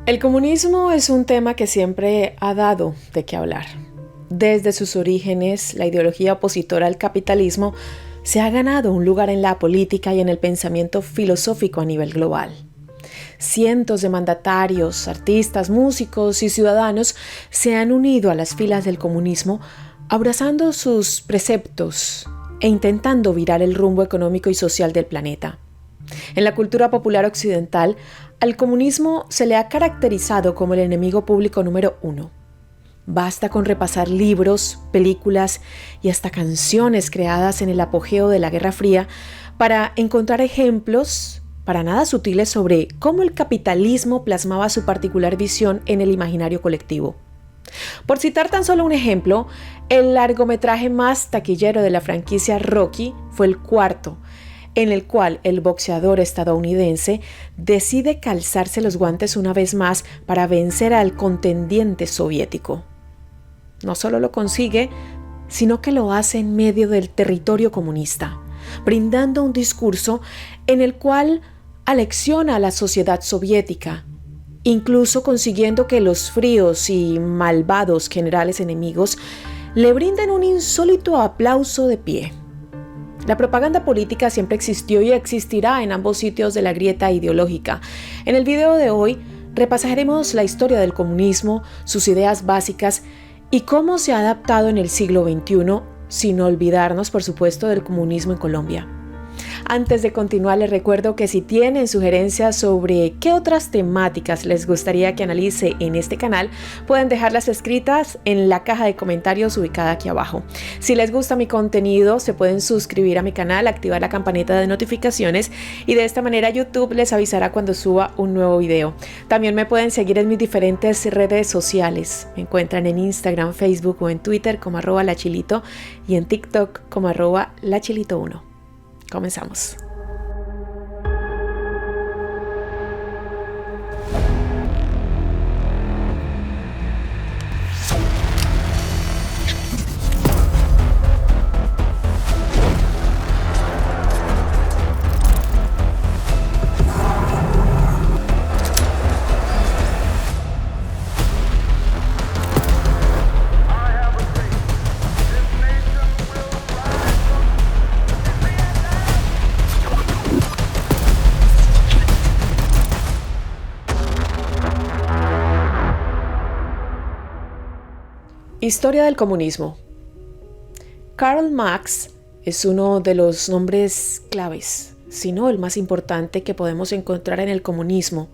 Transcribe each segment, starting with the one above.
El comunismo es un tema que siempre ha dado de qué hablar. Desde sus orígenes, la ideología opositora al capitalismo se ha ganado un lugar en la política y en el pensamiento filosófico a nivel global. Cientos de mandatarios, artistas, músicos y ciudadanos se han unido a las filas del comunismo, abrazando sus preceptos e intentando virar el rumbo económico y social del planeta. En la cultura popular occidental, al comunismo se le ha caracterizado como el enemigo público número 1. Basta con repasar libros, películas y hasta canciones creadas en el apogeo de la Guerra Fría para encontrar ejemplos para nada sutiles sobre cómo el capitalismo plasmaba su particular visión en el imaginario colectivo. Por citar tan solo un ejemplo, el largometraje más taquillero de la franquicia Rocky fue el cuarto, en el cual el boxeador estadounidense decide calzarse los guantes una vez más para vencer al contendiente soviético. No solo lo consigue, sino que lo hace en medio del territorio comunista, brindando un discurso en el cual alecciona a la sociedad soviética, incluso consiguiendo que los fríos y malvados generales enemigos le brinden un insólito aplauso de pie. La propaganda política siempre existió y existirá en ambos sitios de la grieta ideológica. En el video de hoy repasaremos la historia del comunismo, sus ideas básicas y cómo se ha adaptado en el siglo XXI, sin olvidarnos, por supuesto, del comunismo en Colombia. Antes de continuar, les recuerdo que si tienen sugerencias sobre qué otras temáticas les gustaría que analice en este canal, pueden dejarlas escritas en la caja de comentarios ubicada aquí abajo. Si les gusta mi contenido, se pueden suscribir a mi canal, activar la campanita de notificaciones y de esta manera YouTube les avisará cuando suba un nuevo video. También me pueden seguir en mis diferentes redes sociales. Me encuentran en Instagram, Facebook o en Twitter como @lachilito y en TikTok como @lachilito1. Comenzamos. Historia del comunismo. Karl Marx es uno de los nombres claves, si no el más importante que podemos encontrar en el comunismo.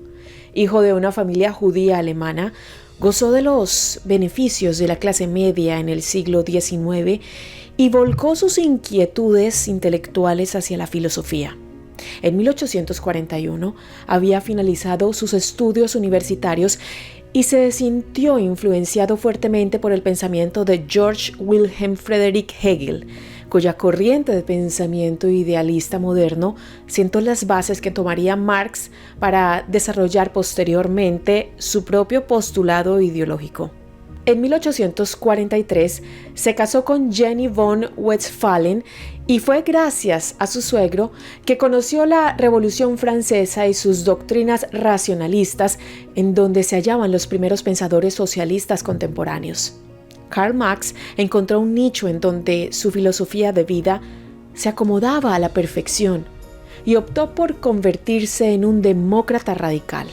Hijo de una familia judía alemana, gozó de los beneficios de la clase media en el siglo XIX y volcó sus inquietudes intelectuales hacia la filosofía. En 1841 había finalizado sus estudios universitarios y se sintió influenciado fuertemente por el pensamiento de Georg Wilhelm Friedrich Hegel, cuya corriente de pensamiento idealista moderno sentó las bases que tomaría Marx para desarrollar posteriormente su propio postulado ideológico. En 1843 se casó con Jenny von Westphalen y fue gracias a su suegro que conoció la Revolución Francesa y sus doctrinas racionalistas, en donde se hallaban los primeros pensadores socialistas contemporáneos. Karl Marx encontró un nicho en donde su filosofía de vida se acomodaba a la perfección y optó por convertirse en un demócrata radical.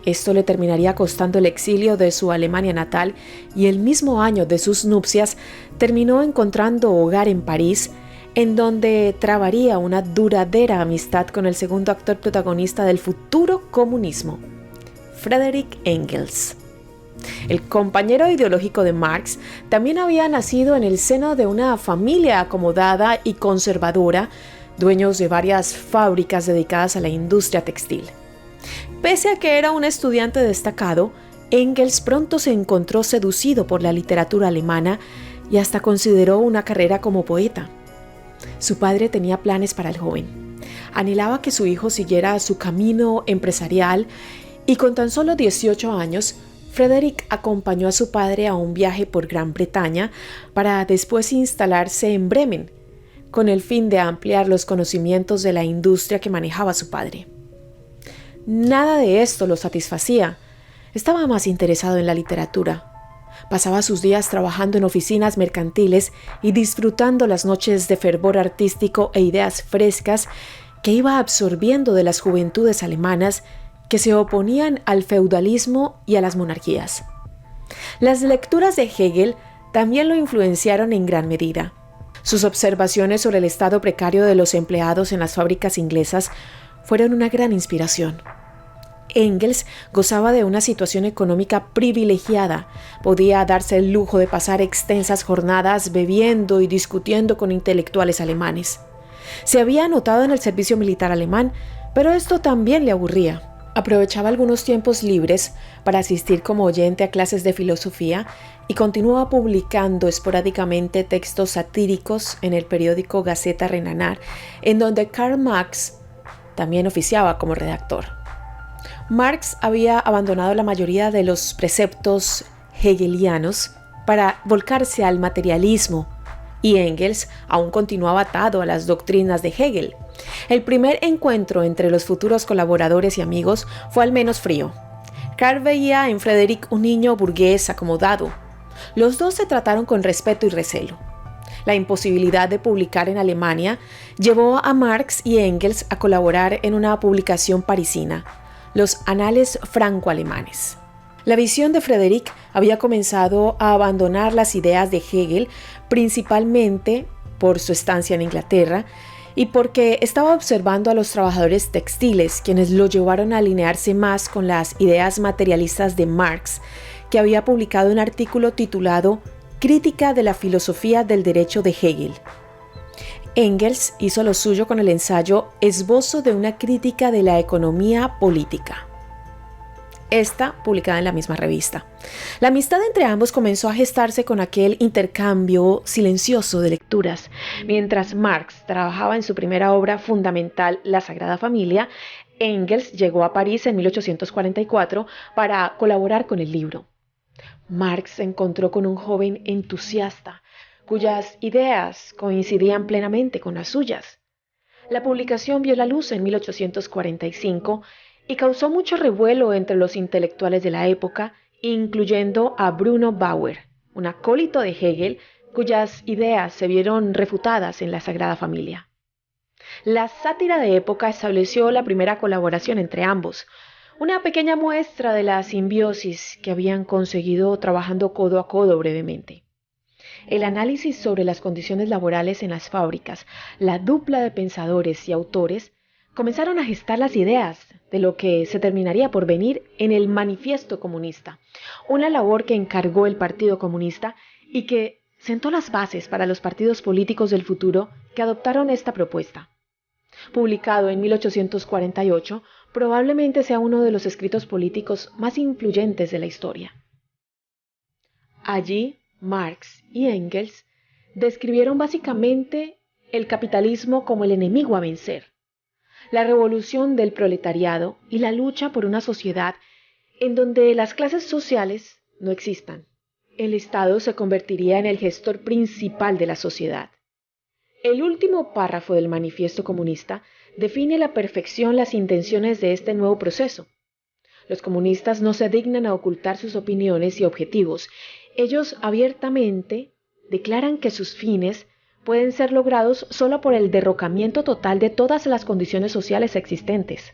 Esto le terminaría costando el exilio de su Alemania natal y el mismo año de sus nupcias terminó encontrando hogar en París, en donde trabaría una duradera amistad con el segundo actor protagonista del futuro comunismo, Friedrich Engels. El compañero ideológico de Marx también había nacido en el seno de una familia acomodada y conservadora, dueños de varias fábricas dedicadas a la industria textil. Pese a que era un estudiante destacado, Engels pronto se encontró seducido por la literatura alemana y hasta consideró una carrera como poeta. Su padre tenía planes para el joven. Anhelaba que su hijo siguiera su camino empresarial y con tan solo 18 años, Friedrich acompañó a su padre a un viaje por Gran Bretaña para después instalarse en Bremen, con el fin de ampliar los conocimientos de la industria que manejaba su padre. Nada de esto lo satisfacía, estaba más interesado en la literatura. Pasaba sus días trabajando en oficinas mercantiles y disfrutando las noches de fervor artístico e ideas frescas que iba absorbiendo de las juventudes alemanas que se oponían al feudalismo y a las monarquías. Las lecturas de Hegel también lo influenciaron en gran medida. Sus observaciones sobre el estado precario de los empleados en las fábricas inglesas fueron una gran inspiración. Engels gozaba de una situación económica privilegiada. Podía darse el lujo de pasar extensas jornadas bebiendo y discutiendo con intelectuales alemanes. Se había anotado en el servicio militar alemán, pero esto también le aburría. Aprovechaba algunos tiempos libres para asistir como oyente a clases de filosofía y continuaba publicando esporádicamente textos satíricos en el periódico Gaceta Renana, en donde Karl Marx también oficiaba como redactor. Marx había abandonado la mayoría de los preceptos hegelianos para volcarse al materialismo, y Engels aún continuaba atado a las doctrinas de Hegel. El primer encuentro entre los futuros colaboradores y amigos fue al menos frío. Karl veía en Frederick un niño burgués acomodado. Los dos se trataron con respeto y recelo. La imposibilidad de publicar en Alemania llevó a Marx y Engels a colaborar en una publicación parisina, los Anales franco-alemanes. La visión de Frederick había comenzado a abandonar las ideas de Hegel, principalmente por su estancia en Inglaterra y porque estaba observando a los trabajadores textiles, quienes lo llevaron a alinearse más con las ideas materialistas de Marx, que había publicado un artículo titulado Crítica de la filosofía del derecho de Hegel. Engels hizo lo suyo con el ensayo Esbozo de una crítica de la economía política. Esta publicada en la misma revista. La amistad entre ambos comenzó a gestarse con aquel intercambio silencioso de lecturas. Mientras Marx trabajaba en su primera obra fundamental, La Sagrada Familia, Engels llegó a París en 1844 para colaborar con el libro. Marx se encontró con un joven entusiasta, cuyas ideas coincidían plenamente con las suyas. La publicación vio la luz en 1845 y causó mucho revuelo entre los intelectuales de la época, incluyendo a Bruno Bauer, un acólito de Hegel, cuyas ideas se vieron refutadas en la Sagrada Familia. La sátira de época estableció la primera colaboración entre ambos, una pequeña muestra de la simbiosis que habían conseguido trabajando codo a codo brevemente. El análisis sobre las condiciones laborales en las fábricas, la dupla de pensadores y autores, comenzaron a gestar las ideas de lo que se terminaría por venir en el Manifiesto Comunista, una labor que encargó el Partido Comunista y que sentó las bases para los partidos políticos del futuro que adoptaron esta propuesta. Publicado en 1848, probablemente sea uno de los escritos políticos más influyentes de la historia. Allí, Marx y Engels describieron básicamente el capitalismo como el enemigo a vencer, la revolución del proletariado y la lucha por una sociedad en donde las clases sociales no existan. El Estado se convertiría en el gestor principal de la sociedad. El último párrafo del Manifiesto Comunista define a la perfección las intenciones de este nuevo proceso. Los comunistas no se dignan a ocultar sus opiniones y objetivos. Ellos abiertamente declaran que sus fines pueden ser logrados solo por el derrocamiento total de todas las condiciones sociales existentes.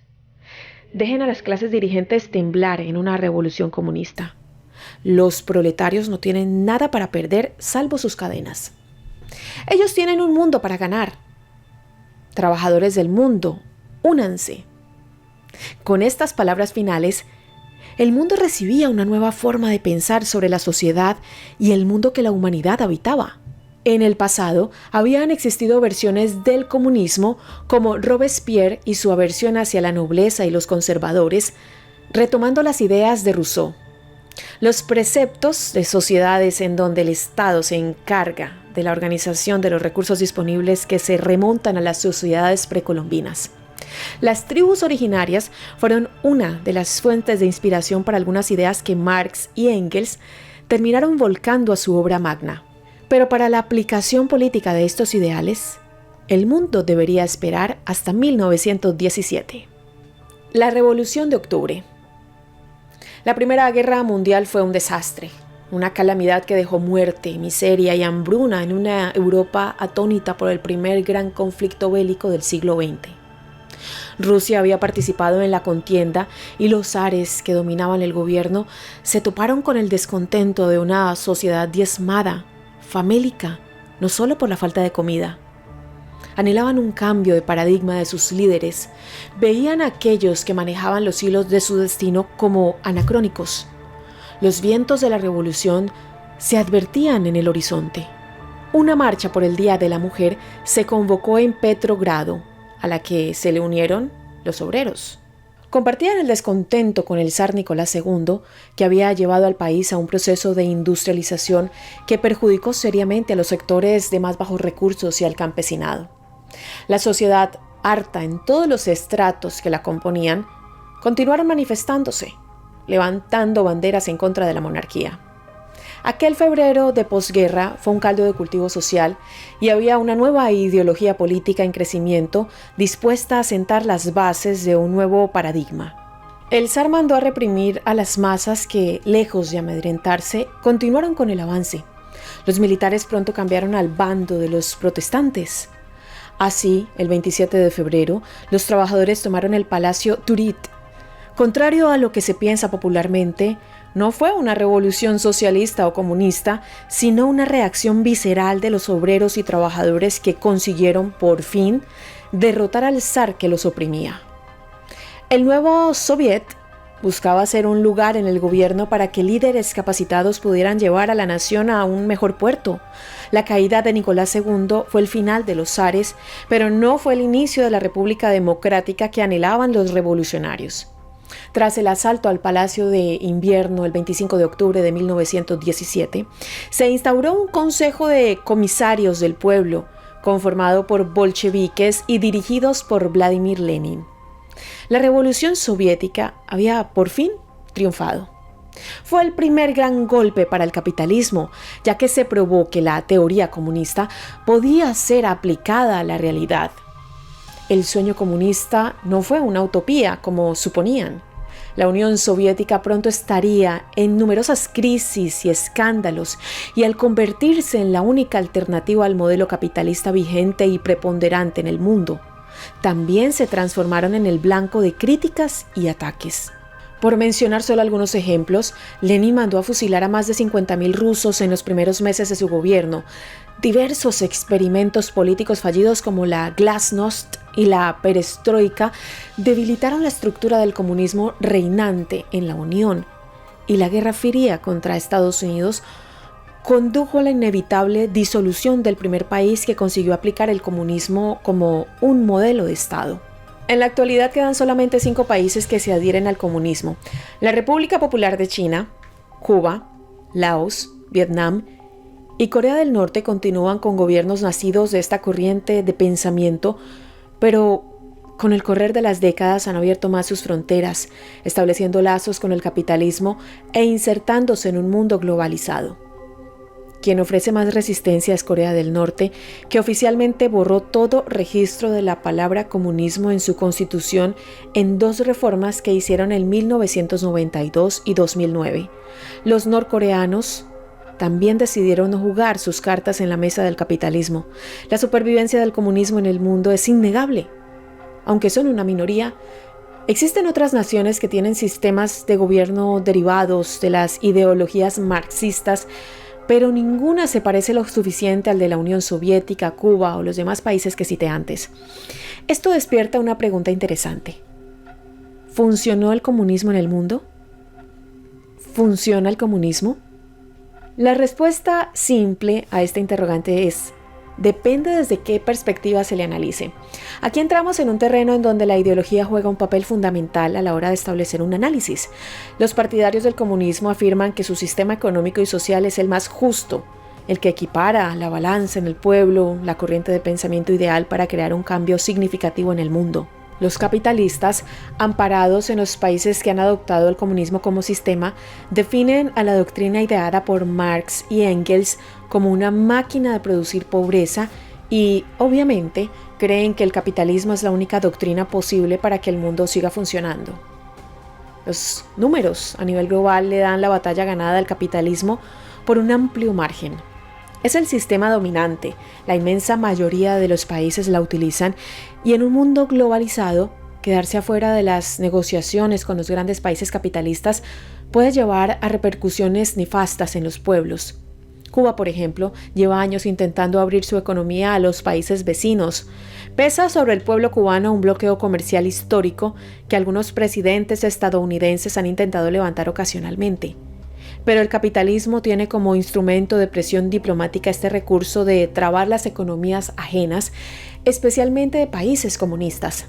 Dejen a las clases dirigentes temblar en una revolución comunista. Los proletarios no tienen nada para perder salvo sus cadenas. Ellos tienen un mundo para ganar. Trabajadores del mundo, únanse. Con estas palabras finales, el mundo recibía una nueva forma de pensar sobre la sociedad y el mundo que la humanidad habitaba. En el pasado habían existido versiones del comunismo como Robespierre y su aversión hacia la nobleza y los conservadores, retomando las ideas de Rousseau. Los preceptos de sociedades en donde el Estado se encarga de la organización de los recursos disponibles que se remontan a las sociedades precolombinas. Las tribus originarias fueron una de las fuentes de inspiración para algunas ideas que Marx y Engels terminaron volcando a su obra magna. Pero para la aplicación política de estos ideales, el mundo debería esperar hasta 1917. La Revolución de Octubre. La Primera Guerra Mundial fue un desastre, una calamidad que dejó muerte, miseria y hambruna en una Europa atónita por el primer gran conflicto bélico del siglo XX. Rusia había participado en la contienda y los zares que dominaban el gobierno se toparon con el descontento de una sociedad diezmada, famélica, no solo por la falta de comida. Anhelaban un cambio de paradigma de sus líderes, veían a aquellos que manejaban los hilos de su destino como anacrónicos. Los vientos de la revolución se advertían en el horizonte. Una marcha por el Día de la Mujer se convocó en Petrogrado, a la que se le unieron los obreros. Compartían el descontento con el zar Nicolás II, que había llevado al país a un proceso de industrialización que perjudicó seriamente a los sectores de más bajos recursos y al campesinado. La sociedad, harta en todos los estratos que la componían, continuaron manifestándose, levantando banderas en contra de la monarquía. Aquel febrero de posguerra fue un caldo de cultivo social y había una nueva ideología política en crecimiento dispuesta a sentar las bases de un nuevo paradigma. El zar mandó a reprimir a las masas que, lejos de amedrentarse, continuaron con el avance. Los militares pronto cambiaron al bando de los protestantes. Así, el 27 de febrero, los trabajadores tomaron el Palacio Turit. Contrario a lo que se piensa popularmente, no fue una revolución socialista o comunista, sino una reacción visceral de los obreros y trabajadores que consiguieron, por fin, derrotar al zar que los oprimía. El nuevo Soviet buscaba ser un lugar en el gobierno para que líderes capacitados pudieran llevar a la nación a un mejor puerto. La caída de Nicolás II fue el final de los zares, pero no fue el inicio de la República Democrática que anhelaban los revolucionarios. Tras el asalto al Palacio de Invierno el 25 de octubre de 1917, se instauró un consejo de comisarios del pueblo, conformado por bolcheviques y dirigidos por Vladimir Lenin. La revolución soviética había por fin triunfado. Fue el primer gran golpe para el capitalismo, ya que se probó que la teoría comunista podía ser aplicada a la realidad. El sueño comunista no fue una utopía, como suponían. La Unión Soviética pronto estaría en numerosas crisis y escándalos, y al convertirse en la única alternativa al modelo capitalista vigente y preponderante en el mundo, también se transformaron en el blanco de críticas y ataques. Por mencionar solo algunos ejemplos, Lenin mandó a fusilar a más de 50.000 rusos en los primeros meses de su gobierno. Diversos experimentos políticos fallidos como la Glasnost y la Perestroika debilitaron la estructura del comunismo reinante en la Unión, y la Guerra Fría contra Estados Unidos condujo a la inevitable disolución del primer país que consiguió aplicar el comunismo como un modelo de Estado. En la actualidad quedan solamente 5 países que se adhieren al comunismo: la República Popular de China, Cuba, Laos, Vietnam y Corea del Norte continúan con gobiernos nacidos de esta corriente de pensamiento, pero con el correr de las décadas han abierto más sus fronteras, estableciendo lazos con el capitalismo e insertándose en un mundo globalizado. Quien ofrece más resistencia es Corea del Norte, que oficialmente borró todo registro de la palabra comunismo en su constitución en 2 reformas que hicieron en 1992 y 2009. Los norcoreanos también decidieron no jugar sus cartas en la mesa del capitalismo. La supervivencia del comunismo en el mundo es innegable. Aunque son una minoría, existen otras naciones que tienen sistemas de gobierno derivados de las ideologías marxistas, pero ninguna se parece lo suficiente al de la Unión Soviética, Cuba o los demás países que cité antes. Esto despierta una pregunta interesante. ¿Funcionó el comunismo en el mundo? ¿Funciona el comunismo? La respuesta simple a esta interrogante es: depende desde qué perspectiva se le analice. Aquí entramos en un terreno en donde la ideología juega un papel fundamental a la hora de establecer un análisis. Los partidarios del comunismo afirman que su sistema económico y social es el más justo, el que equipara la balanza en el pueblo, la corriente de pensamiento ideal para crear un cambio significativo en el mundo. Los capitalistas, amparados en los países que han adoptado el comunismo como sistema, definen a la doctrina ideada por Marx y Engels como una máquina de producir pobreza y, obviamente, creen que el capitalismo es la única doctrina posible para que el mundo siga funcionando. Los números a nivel global le dan la batalla ganada al capitalismo por un amplio margen. Es el sistema dominante, la inmensa mayoría de los países la utilizan y en un mundo globalizado, quedarse afuera de las negociaciones con los grandes países capitalistas puede llevar a repercusiones nefastas en los pueblos. Cuba, por ejemplo, lleva años intentando abrir su economía a los países vecinos. Pesa sobre el pueblo cubano un bloqueo comercial histórico que algunos presidentes estadounidenses han intentado levantar ocasionalmente. Pero el capitalismo tiene como instrumento de presión diplomática este recurso de trabar las economías ajenas, especialmente de países comunistas.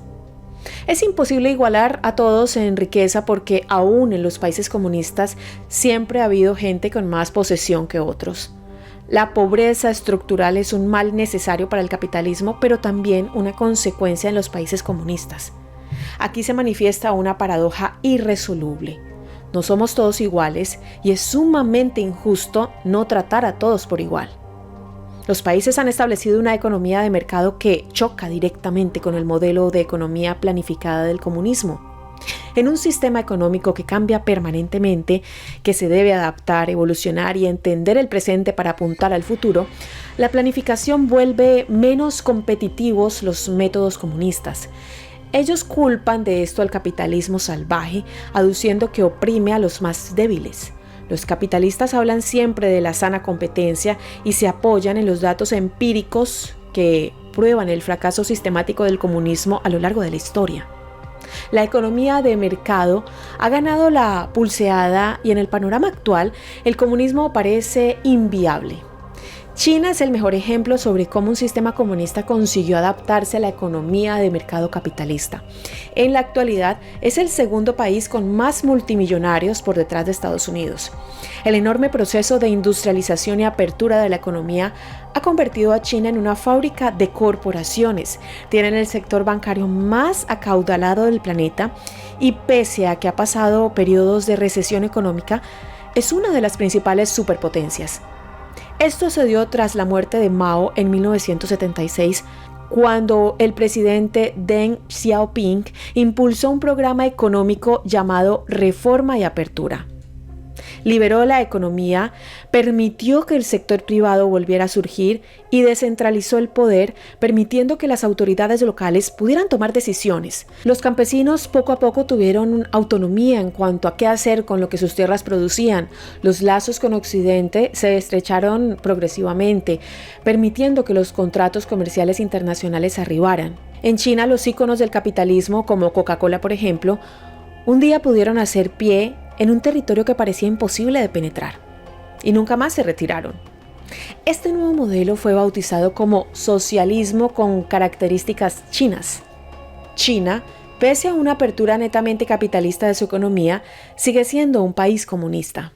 Es imposible igualar a todos en riqueza porque aún en los países comunistas siempre ha habido gente con más posesión que otros. La pobreza estructural es un mal necesario para el capitalismo, pero también una consecuencia en los países comunistas. Aquí se manifiesta una paradoja irresoluble. No somos todos iguales y es sumamente injusto no tratar a todos por igual. Los países han establecido una economía de mercado que choca directamente con el modelo de economía planificada del comunismo. En un sistema económico que cambia permanentemente, que se debe adaptar, evolucionar y entender el presente para apuntar al futuro, la planificación vuelve menos competitivos los métodos comunistas. Ellos culpan de esto al capitalismo salvaje, aduciendo que oprime a los más débiles. Los capitalistas hablan siempre de la sana competencia y se apoyan en los datos empíricos que prueban el fracaso sistemático del comunismo a lo largo de la historia. La economía de mercado ha ganado la pulseada y en el panorama actual el comunismo parece inviable. China es el mejor ejemplo sobre cómo un sistema comunista consiguió adaptarse a la economía de mercado capitalista. En la actualidad es el segundo país con más multimillonarios por detrás de Estados Unidos. El enorme proceso de industrialización y apertura de la economía ha convertido a China en una fábrica de corporaciones. Tienen el sector bancario más acaudalado del planeta y pese a que ha pasado periodos de recesión económica, es una de las principales superpotencias. Esto se dio tras la muerte de Mao en 1976, cuando el presidente Deng Xiaoping impulsó un programa económico llamado Reforma y Apertura. Liberó la economía, permitió que el sector privado volviera a surgir y descentralizó el poder, permitiendo que las autoridades locales pudieran tomar decisiones. Los campesinos poco a poco tuvieron autonomía en cuanto a qué hacer con lo que sus tierras producían. Los lazos con Occidente se estrecharon progresivamente, permitiendo que los contratos comerciales internacionales arribaran. En China, los íconos del capitalismo, como Coca-Cola por ejemplo, un día pudieron hacer pie en un territorio que parecía imposible de penetrar, y nunca más se retiraron. Este nuevo modelo fue bautizado como socialismo con características chinas. China, pese a una apertura netamente capitalista de su economía, sigue siendo un país comunista.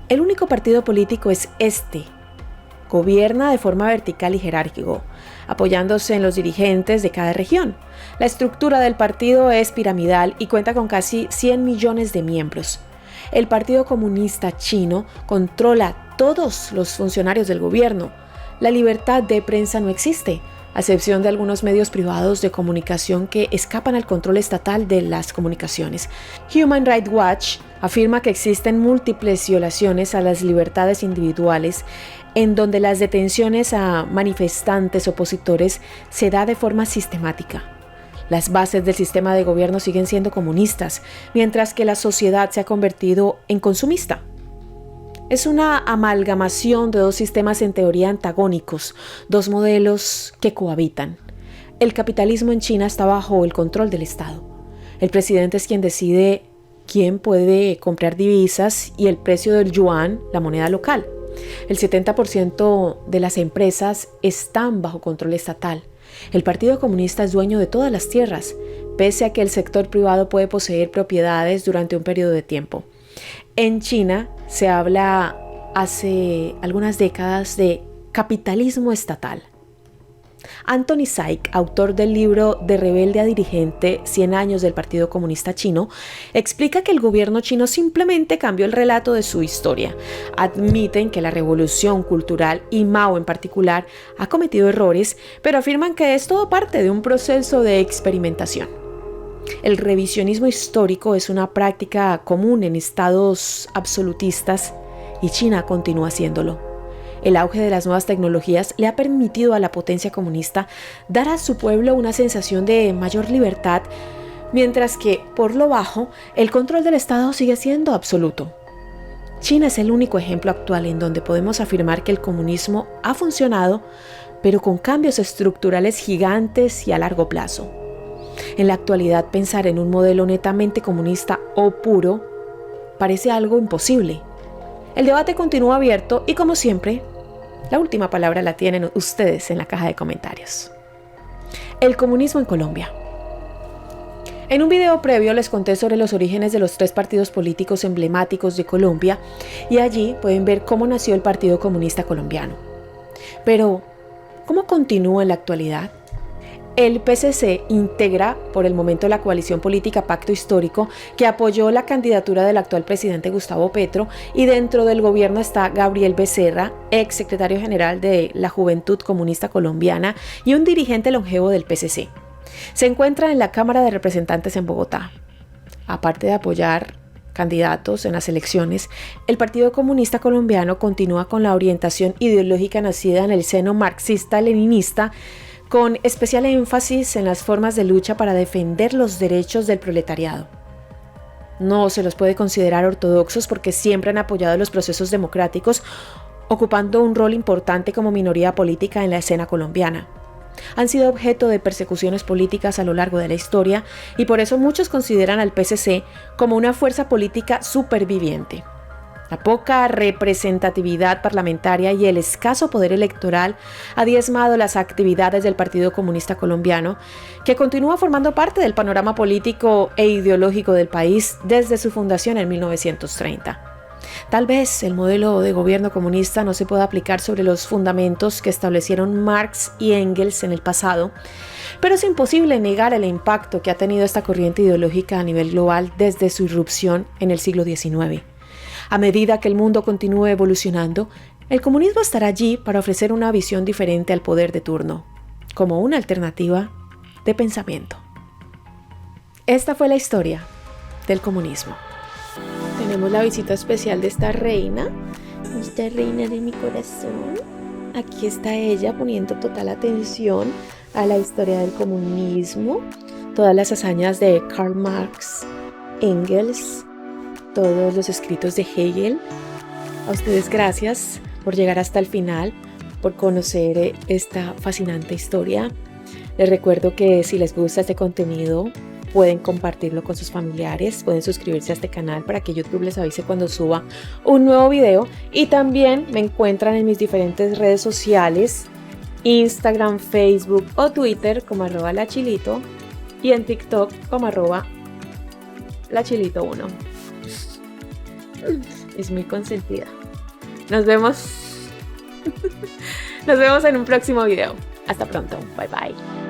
El único partido político es este. Gobierna de forma vertical y jerárquico, apoyándose en los dirigentes de cada región. La estructura del partido es piramidal y cuenta con casi 100 millones de miembros. El Partido Comunista Chino controla todos los funcionarios del gobierno. La libertad de prensa no existe, a excepción de algunos medios privados de comunicación que escapan al control estatal de las comunicaciones. Human Rights Watch afirma que existen múltiples violaciones a las libertades individuales, en donde las detenciones a manifestantes opositores se da de forma sistemática. Las bases del sistema de gobierno siguen siendo comunistas, mientras que la sociedad se ha convertido en consumista. Es una amalgamación de dos sistemas en teoría antagónicos, dos modelos que cohabitan. El capitalismo en China está bajo el control del Estado. El presidente es quien decide quién puede comprar divisas y el precio del yuan, la moneda local. El 70% de las empresas están bajo control estatal. El Partido Comunista es dueño de todas las tierras, pese a que el sector privado puede poseer propiedades durante un periodo de tiempo. En China se habla hace algunas décadas de capitalismo estatal. Anthony Saik, autor del libro De rebelde a dirigente, 100 años del Partido Comunista Chino, explica que el gobierno chino simplemente cambió el relato de su historia. Admiten que la revolución cultural y Mao en particular ha cometido errores, pero afirman que es todo parte de un proceso de experimentación. El revisionismo histórico es una práctica común en estados absolutistas y China continúa haciéndolo. El auge de las nuevas tecnologías le ha permitido a la potencia comunista dar a su pueblo una sensación de mayor libertad, mientras que, por lo bajo, el control del Estado sigue siendo absoluto. China es el único ejemplo actual en donde podemos afirmar que el comunismo ha funcionado, pero con cambios estructurales gigantes y a largo plazo. En la actualidad, pensar en un modelo netamente comunista o puro parece algo imposible. El debate continúa abierto y, como siempre, la última palabra la tienen ustedes en la caja de comentarios. El comunismo en Colombia. En un video previo les conté sobre los orígenes de los 3 partidos políticos emblemáticos de Colombia y allí pueden ver cómo nació el Partido Comunista Colombiano. Pero, ¿cómo continúa en la actualidad? El PCC integra por el momento la coalición política Pacto Histórico que apoyó la candidatura del actual presidente Gustavo Petro y dentro del gobierno está Gabriel Becerra, ex secretario general de la Juventud Comunista Colombiana y un dirigente longevo del PCC. Se encuentra en la Cámara de Representantes en Bogotá. Aparte de apoyar candidatos en las elecciones, el Partido Comunista Colombiano continúa con la orientación ideológica nacida en el seno marxista-leninista, con especial énfasis en las formas de lucha para defender los derechos del proletariado. No se los puede considerar ortodoxos porque siempre han apoyado los procesos democráticos, ocupando un rol importante como minoría política en la escena colombiana. Han sido objeto de persecuciones políticas a lo largo de la historia y por eso muchos consideran al PCC como una fuerza política superviviente. La poca representatividad parlamentaria y el escaso poder electoral ha diezmado las actividades del Partido Comunista Colombiano, que continúa formando parte del panorama político e ideológico del país desde su fundación en 1930. Tal vez el modelo de gobierno comunista no se pueda aplicar sobre los fundamentos que establecieron Marx y Engels en el pasado, pero es imposible negar el impacto que ha tenido esta corriente ideológica a nivel global desde su irrupción en el siglo XIX. A medida que el mundo continúe evolucionando, el comunismo estará allí para ofrecer una visión diferente al poder de turno, como una alternativa de pensamiento. Esta fue la historia del comunismo. Tenemos la visita especial de esta reina de mi corazón. Aquí está ella poniendo total atención a la historia del comunismo, todas las hazañas de Karl Marx, Engels, todos los escritos de Hegel. A ustedes gracias por llegar hasta el final, por conocer esta fascinante historia. Les recuerdo que si les gusta este contenido, pueden compartirlo con sus familiares, pueden suscribirse a este canal para que YouTube les avise cuando suba un nuevo video y también me encuentran en mis diferentes redes sociales, Instagram, Facebook o Twitter como @lachilito y en TikTok como @lachilito1. Es muy consentida. Nos vemos en un próximo video. Hasta pronto. Bye bye.